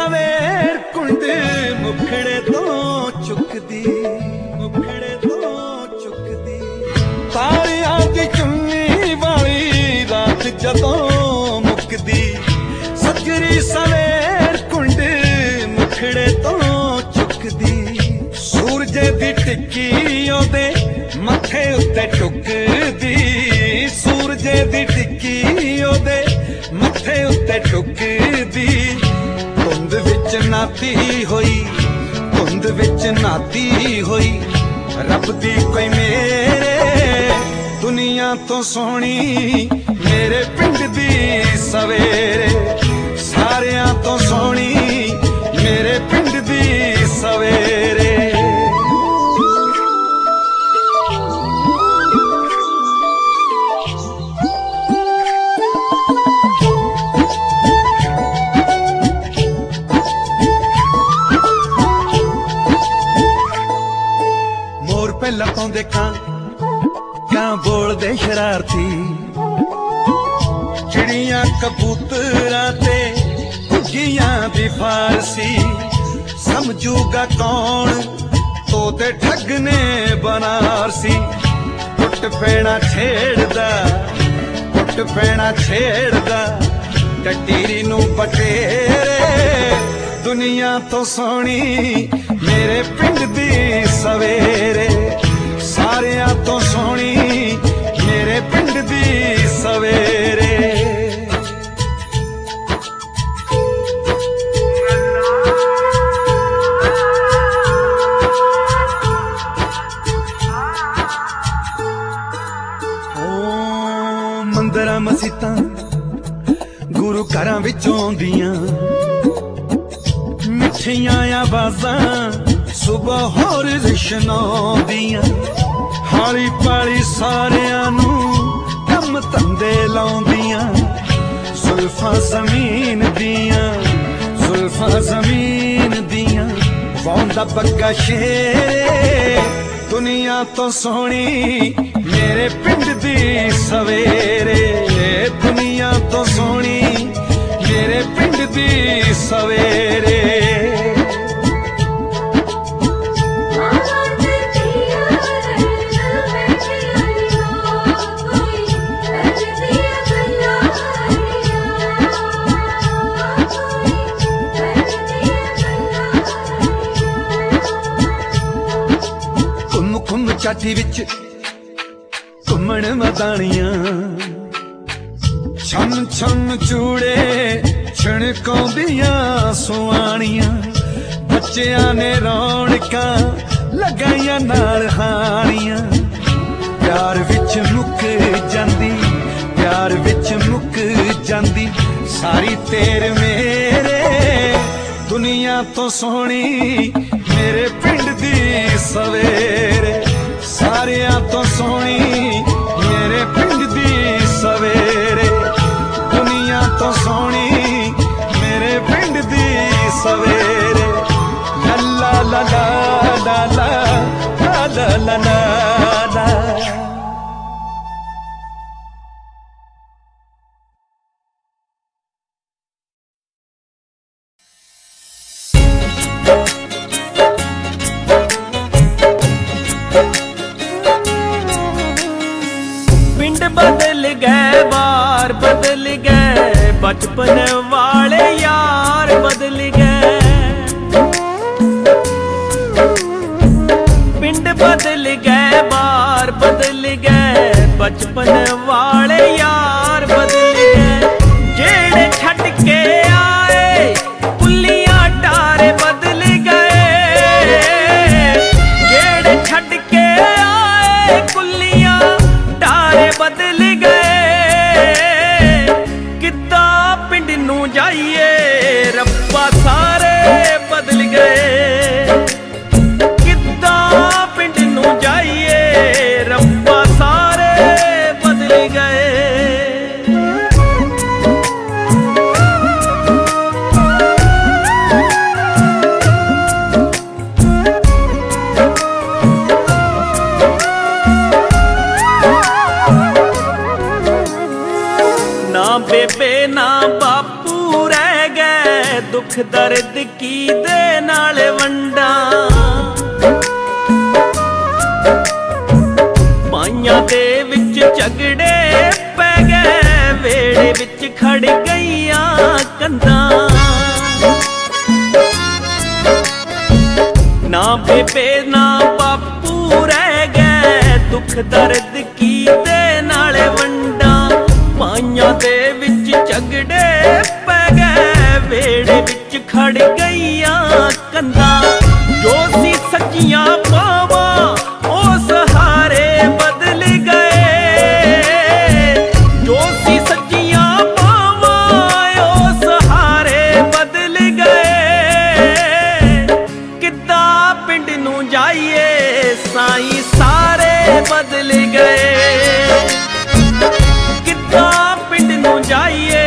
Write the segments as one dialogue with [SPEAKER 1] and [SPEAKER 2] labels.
[SPEAKER 1] सवेर कुंड मुखड़े तो चुकदी, मुखड़े तो चुकदी। तारियां दी चुन्नी वाली रात जदों मुकदी, सजरी सवेर कुंड मुखड़े तो चुकदी। सूरजे दी टिक्की ओदे मथे उत्ते टुकदी, सूरजे दी टिक्की ओदे मथे उत्ते टुकदी। धुंद विच नाती होई, धुंद विच नाती होई, रब दी कोई मेरे दुनिया तो सोहनी मेरे पिंड दी सवेरे, सारियां तो सोहनी मेरे पिंड दी सवेरे। पहला पाउंदे कां बोलदे शरारती, चिड़ियां कबूतरां ते घुग्गियां दी फारसी। समझूगा कौन तोते ठगने बनारसी। टुट पैना छेड़दा, टुट पैना छेड़दा, टटीरी नू बटेरे। दुनिया तो सोहनी मेरे पिंड दी सवेरे, सारियां तो सोहनी मेरे पिंड दी सवेरे। मंदिरां मसीतां गुरु घरां विचों आउंदियां, मिठियां आवाज़ां सुबह होर रिशनाउंदियां। हाली पाली सारियां नू कम धंधे लाउंदियां। जुल्फां ज़मीन दियां, जुल्फां ज़मीन दियां, वाउंदा बग्गा शेरे। दुनिया तो सोहनी मेरे पिंड दी सवेरे, दुनिया तो सोहनी मेरे पिंड दी सवेरे। चाटी विच घुमण मदानियां, छन छन चूड़े छिणकाउंदियां सुआणियां। बच्चियां ने रौनकां लगाइयां नाल हानियां। प्यार विच मुक जांदी, प्यार विच मुक जांदी, सारी तेर मेरे। दुनिया तो सोहनी मेरे पिंड दी सवेरे, सारियां तो सोहनी मेरे पिंड दी सवेरे। दुनिया तो सोहनी मेरे पिंड दी सवेरे। ला ला ला ला ला ला ला ला ला ला।
[SPEAKER 2] बदल गए बार बदल गए, बचपन वाले यार बदल गए। पिंड बदल गए बार बदल गए, बचपन वाले यार बदल गए। जेड़े छड़ के आए पुलियां टारे बदल गए, जेड़े छड़ के आए पुलियां टारे बदल गए। किद्दां पिंड दुख दर्द की दे नाल वंडा पाइयां दे विच झगड़े पै गए वेड़े विच खड़ गईयां कंधां ना बेबे ना बापू रह गए दुख दर्द की दे नाल वंडा पाइयां दे विच झगड़े पै गए वेड़े विच खड़ गईयां कंधां जो सी सच्चियां पावां ओ सहारे बदल गए जो सी सच्चियां पावां ओ सहारे बदल गए किद्दां पिंड नूं जाइए साईं सारे बदल गए किद्दां पिंड नूं जाइए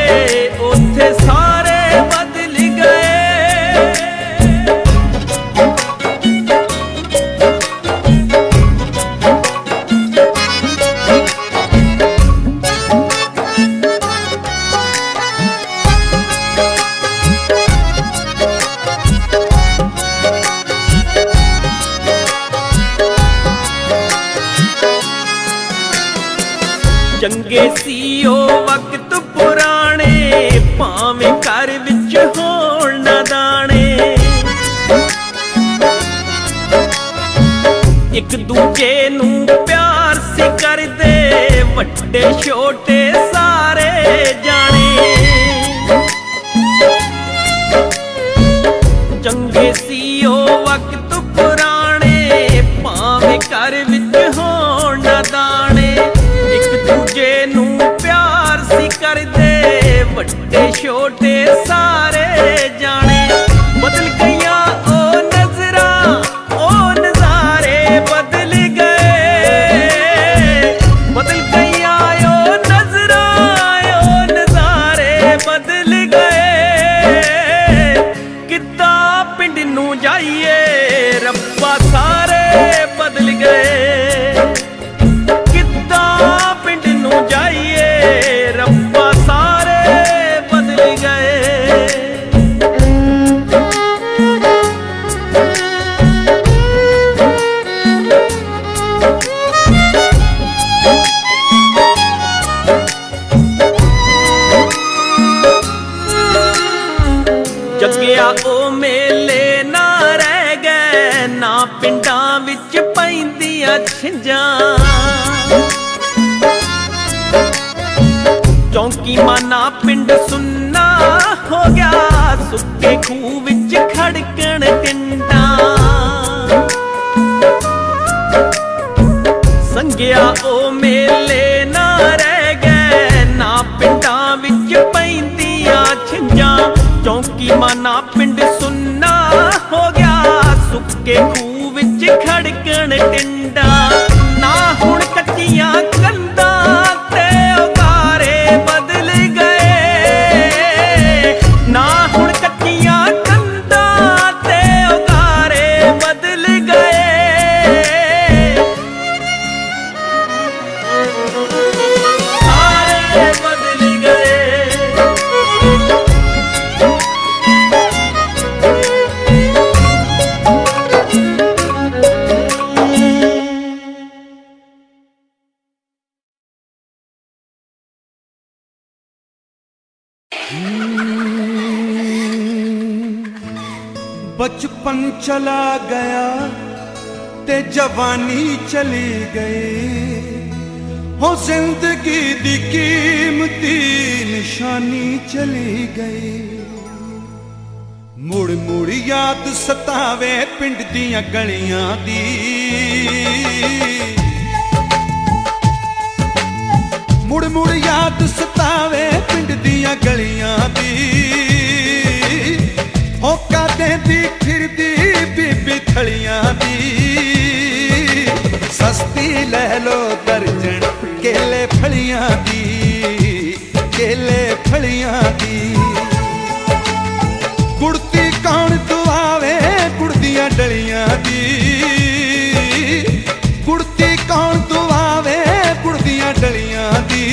[SPEAKER 2] उत्थे सारे बदल गए चंगे सी ओ वक्त पुराने भावें घर विच होण ना दाने एक दूजे नूं प्यार सी करदे वड्डे छोटे सारे जाने चंगे सी ओ वक्त पुराने भावें घर विच होण ना दाने दूजे नूं प्यार सी करदे वड्डे छोटे सारे जाने बदल गईयां ओ नजरां ओ नजारे बदल गए बदल गईयां ओ नजरां ओ नजारे बदल गए किद्दां पिंड नूं जाइए रब्बा सारे बदल गए जाइए रब्बा सारे बदल गए जग्गिया ओ मेले ना रह गए ना पिंडां विच पैंदियां छिंजां चौंकी माना पिंड सुन्ना हो गया सुक्के खूह विच खड़कण टिंडा संगिया ओ मेले ना रह गए ना पिंडां विच पैंदियां छिंजां चौंकी माना पिंड सुन्ना हो गया सुक्के खूह विच खड़कण टिंडा ना हुण कच्चियां कंधां ते बदल गए ना हुण कच्चियां कंधां ते उगारे बदल गए सारे बदल गए
[SPEAKER 1] बचपन चला गया ते जवानी चली गई हो जिंदगी दी कीमती निशानी चली गई मुड़ मुड़ याद सतावे पिंड दियां गलियां दी मुड़ मुड़ याद सतावे पिंड दियां गलियां दी होका देंदी फिरदी बीबी थलियां दी सस्ती ले लो दर्जन केले फलियां दी केले फलियां दी गुड़ती कौन दुआवे गुड़ दियां डलियां दी गुड़ती कौन दुआवे गुड़ दियां डलियां दी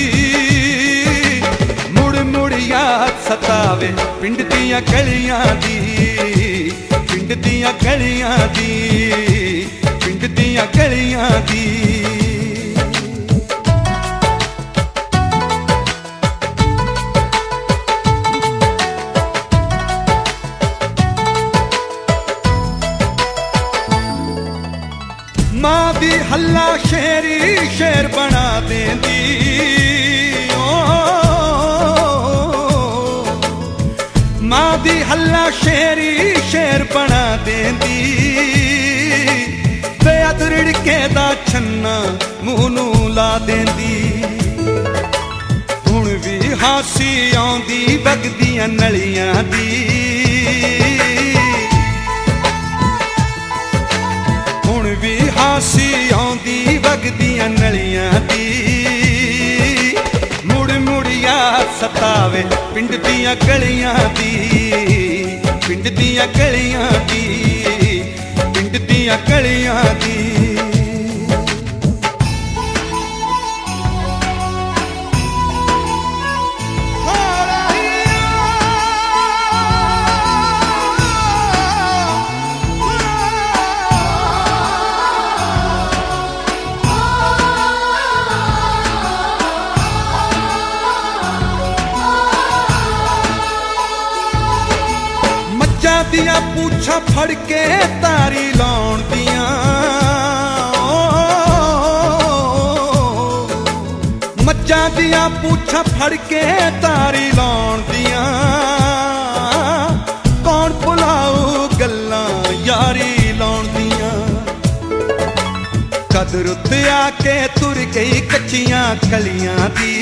[SPEAKER 1] मुड़ मुड़ याद सतावे पिंड दियां गलियां दी, पिंड दियां गलियां दी, पिंड दियां गलियां दी। मां दी हल्ला शेरी शेर बना देंदी, मां दी हल्ला शेरी शेर बना देंदी, बेअद रिड़के दा छन्ना मूंह नू ला देंदी। हुण भी हासी आउंदी वगदियां नलियां दी, हुण भी हासी आउंदी वगदियां नलियां दी। मुड़ मुड़ याद सतावे पिंड दियां गलियां दी, पिंड दियां गलियां दी, पिंड दियां गलियां दी। दियां पूछा फड़ के तारी लाउण दियां, मज्जां दियां पूछा फड़ के तारी लाउण दियां। कौन भुलाऊ गल्लां यारी लाउण दियां, कदर उत्ते आके तुर गई कच्चियां कलियां दी,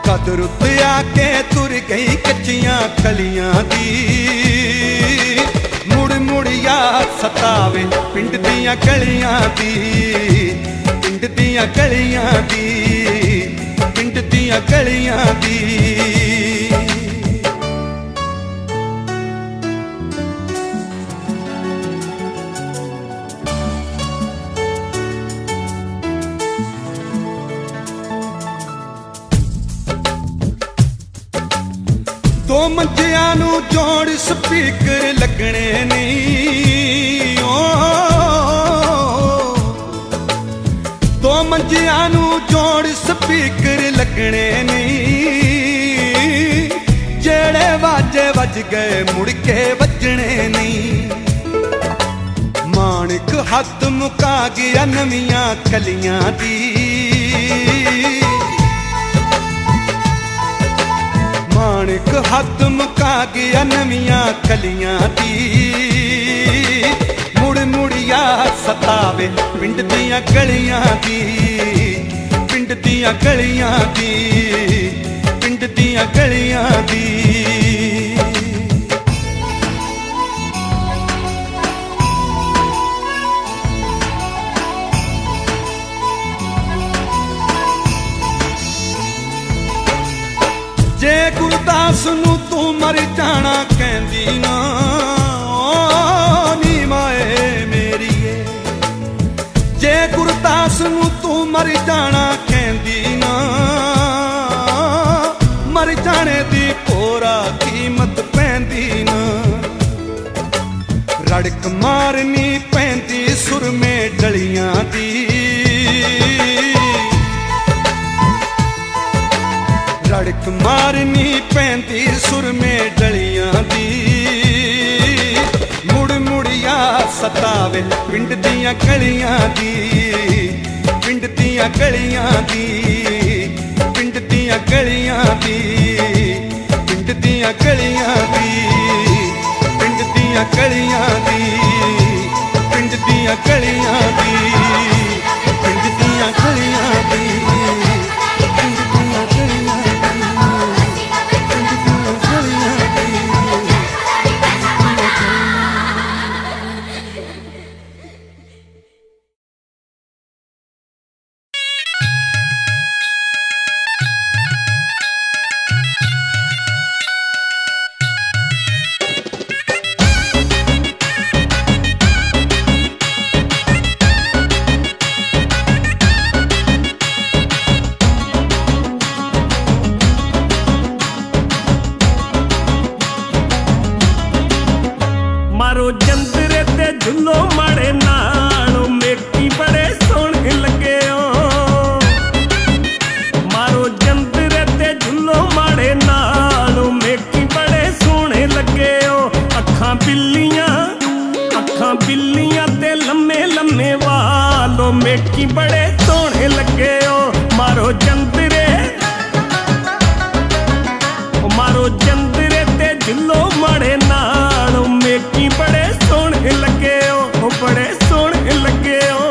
[SPEAKER 1] कदर उत्ते आके तुर गई कच्चियां कलियां दी। मुड़ मुड़ याद सतावे पिंड दियां गलियां दी, पिंड दियां गलियां दी, पिंड दियां गलियां दी। दो मंजियां नू जोड़ स्पीकर लगने नहीं, दो मंजियां नू जोड़ स्पीकर लगने नहीं। जेड़े वाजे वज गए मुड़ के वजने नहीं। माणिक हथ मुका गया नवियां कलियां दी, माणिक हथ मुका गया नवियां कलियां दी। मुड़ मुड़ याद सतावे पिंड दियां गलियां दी, पिंड दियां गलियां दी, पिंड दियां गलियां दी। जे गुरदास नू तू मर जाना कहंदी ना, नी माए मेरीए। जे गुरदास नू तू मर जाना कहंदी ना, मर जाने दी कोरा कीमत पैंदी ना। रड़क मारनी पैंदी सुर में डलियां दी, रड़क मारनी पैंदी सुर में डलियां दी। मुड़ मुड़ याद सतावे पिंड दियां गलियां दी, पिंड दियां गलियां दी, पिंड दियां गलियां दी, पिंड दियां गलियां दी, पिंड दियां गलियां दी, पिंड दियां गलियां दी, पिंड दियां गलियां दी।
[SPEAKER 2] मारो जंदरे ते झुलो माड़े नालो मेकी बड़े सोहने लगे हो। मारो जंदरे ते झुलो माड़े नालो मेकी बड़े सोहने लगे हो। अखां बिल्लियां ते लम्मे लम्मे वालो मेकी बड़े सोहने लगे हो। मारो जंदरे ते झुलो माड़े नालो मेकी बड़े सोहने लगे हो, बड़े सोहने लगे हो।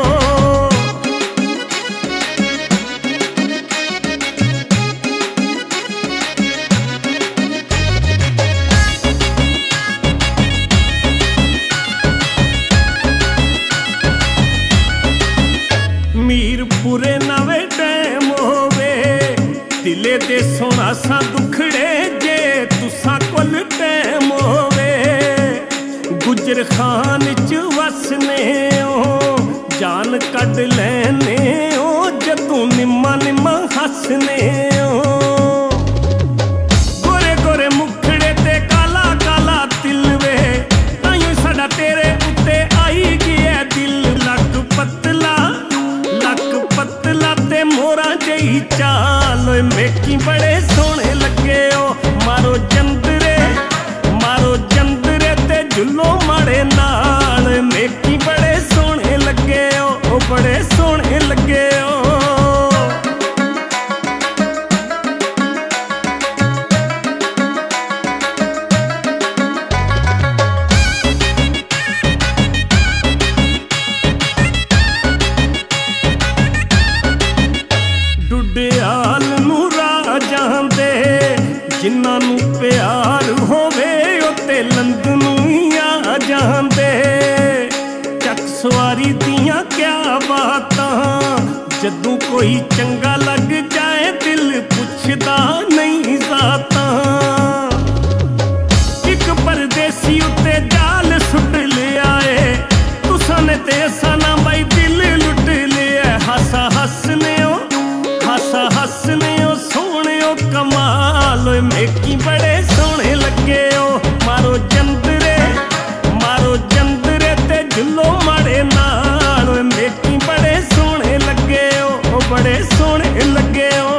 [SPEAKER 2] मीरपुरे नवे डैम होवे दिले दे सोना सा दुखड़े जे तुसा कोल टैम होवे। गुजर खान च वसने हो जान कड लैने हो जदों निम्मा निम्मा हसने हो। गोरे गोरे मुखड़े ते काला काला तिल वे ताइयों साडा तेरे उत्ते आई गया दिल। लक पतला ते मोरा जही चाल मेकी बड़े सोहने लगे हो। मारो जंदरे ते झुलो माड़े नाल मेकी बड़े सोहने लगे हो, बड़े सोहने लगे हो। डुडियाल नू राजां दे जिन्हां नू प्यार होवे उत्ते लंदनू आ जांदे। चक सवारी दियां क्या बातां जदों कोई चंगा लग जाए दिल पुछदा नहीं जातां। एक परदेसी उत्ते जाल सुट लिया है तुसां ने ते असां ना बाई दिल लुट लिया। हसा हसने हो सोहने हो कमाल मेकी बड़े सोहने लगे हो। मारो जंदरे ते झुलो माड़े नाल मेकी बड़े सोहने लगे हो, बड़े सोहने लगे हो।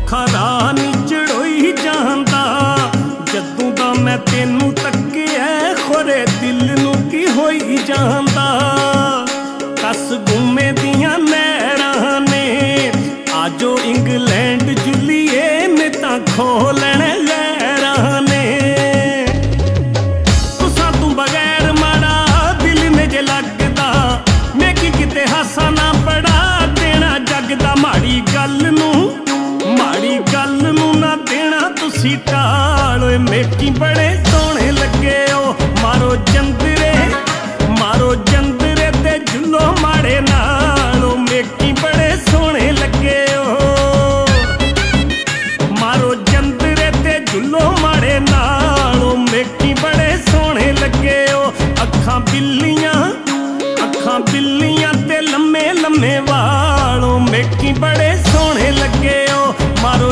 [SPEAKER 2] खरा नी चढ़ोई जांदा जदों दा मैं तेनू तक्किया खोरे दिल नू की होई जांदा। कस गुमे दियां नहरां ने आजो इंग्लैंड जुलिए ने तां खोलण लहरां ने। तुसां तू बगैर माड़ा दिल में जे लगदा मैं की किते हासा ना पड़ा देना जगदा। माड़ी गल नू ना देना तुसी टाल मेकी बड़े सोहने लगे हो। मारो जंदरे ते झुलो माड़े नालो मेकी बड़े सोहने लगे हो। मारो जंदरे ते झुलो माड़े नालो मेकी बड़े सोहने लगे हो। अखां बिल्लियां ते लम्मे लम्मे वालो मेकी बड़े सोहने लगे हो। मारो